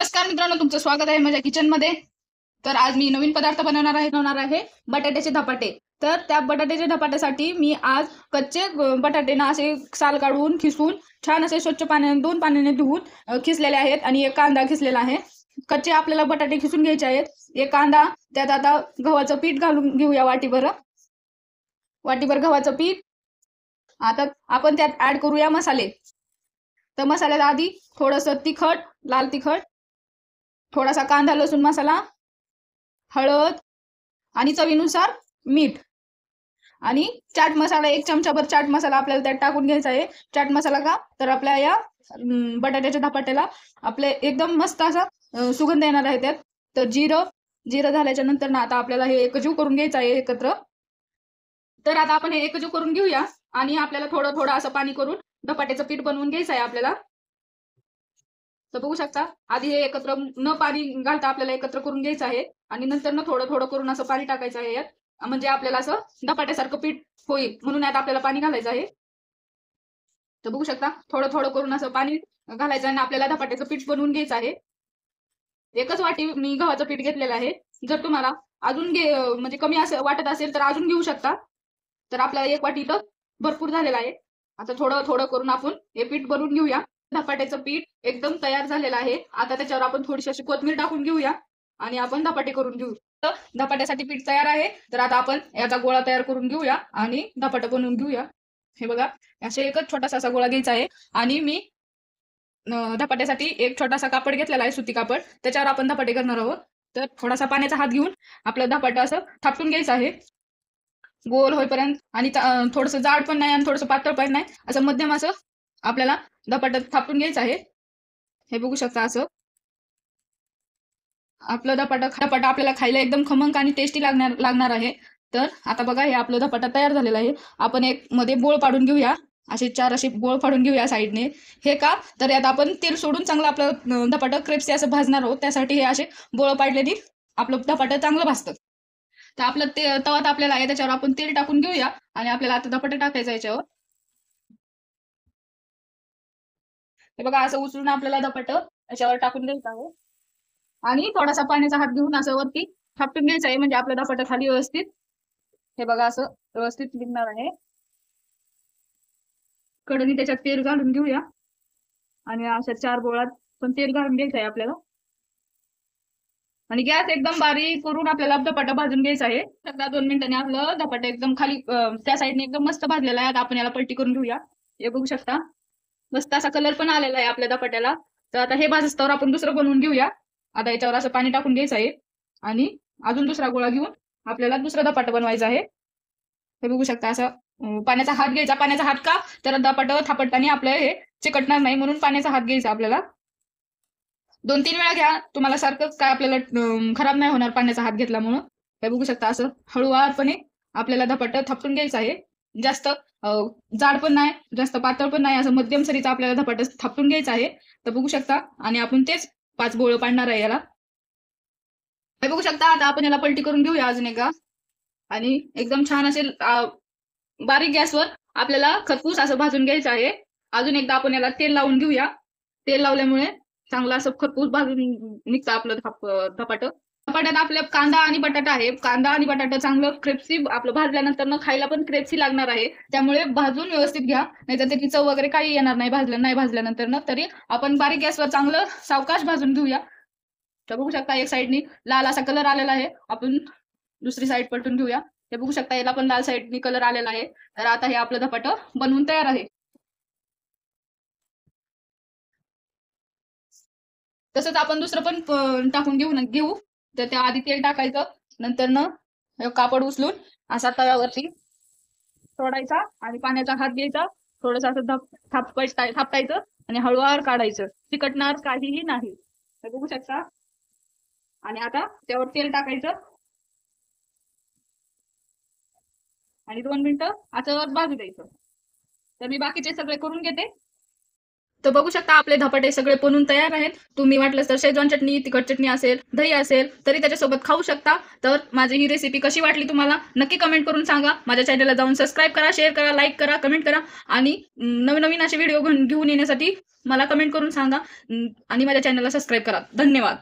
नमस्कार मित्रांनो, तुमचं स्वागत आहे माझ्या किचन मध्ये। तर आज मी नवीन पदार्थ बनवणार आहे बटाट्याचे धपाटे। तर त्या बटाट्याच्या धपाट्यासाठी मी आज कच्चे बटाटे ना असे साल काढून खिसून छान असे स्वच्छ पाण्याने 2 पाण्याने धुवून खिसलेले आहेत आणि एक कांदा खिसलेला आहे। कच्चे आपल्याला बटाटे खिसून घ्यायचे आहेत। एक कांदा, त्यात आता गव्हाचं पीठ घालून घेऊया वाटीभर गव्हाचं पीठ। आता आपण त्यात ऍड करूया मसाले। तर मसाल्याला आधी थोडंसं तिखट, लाल तिखट, थोडासा कांदा लसूण मसाला, हळद आणि चवीनुसार मीठ आणि चाट मसाला, 1 चमचाभर चाट मसाला आपल्याला त्यात टाकून घ्यायचा आहे। चाट मसाला का तर आपल्या या बटाट्याच्या धपाट्याला आपले एकदम मस्त असा सुगंध येणार आहे त्यात। तर जिरं झाल्याच्या नंतर ना आता आपल्याला हे एकजीव करून घ्यायचं आहे एकत्र। तर आता आपण हे एकजीव करून घेऊया आणि आपल्याला थोडं थोडं असं पाणी करून धपाट्याचं पीठ बनवून घ्यायचं आहे आपल्याला। तर बघू शकता, आधी हे एकत्र न पाणी घालता आपल्याला एकत्र करून घ्यायचं आहे आणि नंतर ना थोडं थोडं करून असं पाणी टाकायचं आहे यात, म्हणजे आपल्याला असं धपाट्यासारखं पीठ होईल, म्हणून यात आपल्याला पाणी घालायचं आहे। तर बघू शकता, थोडं थोडं करून असं पाणी घालायचं आणि आपल्याला धपाट्याचं पीठ बनवून घ्यायचं आहे। एकच वाटी मी गव्हाचं पीठ घेतलेलं आहे। जर तुम्हाला अजून म्हणजे कमी असं वाटत असेल तर अजून घेऊ शकता। तर आपल्याला 1 वाटी तर भरपूर झालेला आहे। आता थोडं थोडं करून आपण हे पीठ बनवून घेऊया। धपाट्याचं पीठ एकदम तयार झालेलं आहे। आता त्याच्यावर आपण थोडीशी अशी कोथिंबीर टाकून घेऊया आणि आपण धपाटे करून घेऊ। तर धपाट्यासाठी पीठ तयार आहे। तर आता आपण याचा गोळा तयार करून घेऊया आणि धपाटे बनवून घेऊया। हे बघा, असे एकच छोटासा असा गोळा घ्यायचा आहे आणि मी धपाट्यासाठी एक छोटासा कापड घेतलेला आहे, सुती कापड, त्याच्यावर आपण धपाटे करणार आहोत। तर थोडासा पाण्याचा हात घेऊन आपलं धपाटं असं थापटून घ्यायचं आहे गोल होईपर्यंत। आणि थोडंसं जाड पण नाही आणि थोडंसं पातळ पण नाही, असं मध्यम असं आपल्याला धपाटं थापटून घ्यायचं आहे। हे बघू शकता, असं आपलं धपाटं आपल्याला खायला एकदम खमंग आणि टेस्टी लागणार आहे। तर आता बघा, हे आपलं धपाटा तयार झालेलं आहे। आपण एक मध्ये बोळ पाडून घेऊया, असे 4 असे बोळ पाडून घेऊया साईडने। हे का तर यात आपण तेल सोडून चांगलं आपलं धपाटं क्रिस्पी असं भाजणार आहोत, त्यासाठी हे असे बोळ पाडल्याने आपलं धपाटं चांगलं भाजतं। तर आपलं तवा तापलेला आहे, त्याच्यावर आपण तेल टाकून घेऊया आणि आपल्याला आता धपाटे टाकायचं याच्यावर। हे बघा, असं उचलून आपल्याला धपाटं याच्यावर टाकून द्यायचं आहे आणि थोडासा पाण्याचा हात घेऊन असं वरती थापटून घ्यायचं आहे, म्हणजे आपलं धपाटं खाली व्यवस्थित, हे बघा, असं व्यवस्थित निघणार आहे। कढईत त्याच्यात तेल घालून घेऊया आणि अशा 4 बोळात पण तेल घालून घ्यायचं आहे आपल्याला आणि गॅस एकदम बारीक करून आपल्याला धपाटा भाजून घ्यायचा आहे। एकदा 2 मिनिटांनी आपलं धपाटा एकदम खाली त्या साईडने एकदम मस्त भाजलेला आहे। आता आपण याला पलटी करून घेऊया। हे बघू शकता, मस्त असा कलर पण आलेला आहे आपल्या धपाट्याला। तर आता हे भाजस्तवर आपण दुसरं बनवून घेऊया। आता याच्यावर असं पाणी टाकून घ्यायचं आहे आणि अजून दुसरा गोळा घेऊन आपल्याला दुसरं धपाटं बनवायचं आहे। हे बघू शकता, असं पाण्याचा हात घ्यायचा। पाण्याचा हात का तर धपाटं थापटताना आपलं हे चिकटणार नाही, म्हणून पाण्याचा हात घ्यायचा आपल्याला। 2-3 वेळा घ्या, तुम्हाला सारखंच काय आपल्याला खराब नाही होणार पाण्याचा हात घेतला म्हणून। हे बघू शकता, असं हळूवारपणे आपल्याला धपाटं थापटून घ्यायचं आहे। जास्त जाड पण नाही, जास्त पातळ पण नाही, असं मध्यम सरीचं आपल्याला धपाटं थापटून घ्यायचं आहे। तर बघू शकता, आणि आपण तेच 5 बोळं पाडणार आहे याला। हे बघू शकता, आता आपण याला पलटी करून घेऊया अजून एकदा आणि एकदम छान असे बारीक गॅसवर आपल्याला खरपूस असं भाजून घ्यायचं आहे। अजून एकदा आपण याला तेल लावून घेऊया। तेल लावल्यामुळे चांगलं असं खरपूस भाजून निघतं आपलं धपाटं। धपाट्यात आपल्या कांदा आणि बटाटा आहे। कांदा आणि बटाटा चांगलं क्रिस्पी आपलं भाजल्यानंतर न खायला पण क्रिस्पी लागणार आहे, त्यामुळे भाजून व्यवस्थित घ्या, नाहीतर त्याची चव वगैरे काही येणार नाही नाही भाजल्यानंतर न। तरी आपण बारीक गॅसवर चांगलं सावकाश भाजून घेऊया। तर बघू शकता, एक साईडनी लाल असा कलर आलेला आहे, आपण दुसरी साईड पलटून घेऊया। हे बघू शकता, याला पण लाल साईडनी कलर आलेला आहे। तर आता हे आपलं धपाटं बनवून तयार आहे। तसंच आपण दुसरं पण टाकून घेऊ। तर त्या आधी तेल टाकायचं, नंतर न कापड उचलून असा तव्यावरती सोडायचा आणि पाण्याचा हात घ्यायचा, थोडंसं असं थापटायचं आणि हळूवार काढायचं, चिकटणार काहीही नाही। हे बघू शकता, आणि आता त्यावर तेल टाकायचं आणि 2 मिनिटं आचेवर भाजू द्यायचं। तर मी बाकीचे सगळे करून घेते। तर बघू शकता आपले धपाटे सगळे बनून तयार आहेत. तुम्ही वाटलं तर शेजवान चटणी, तिखट चटणी असेल, दही असेल तरी त्याच्यासोबत खाऊ शकता. तर माझी ही रेसिपी कशी वाटली तुम्हाला नक्की कमेंट करून सांगा. माझ्या चॅनलला जाऊन सबस्क्राईब करा, शेअर करा, लाईक करा, कमेंट करा आणि नवीन असे व्हिडिओ घेऊन येण्यासाठी मला कमेंट करून सांगा आणि माझ्या चॅनलला सबस्क्राईब करा. धन्यवाद.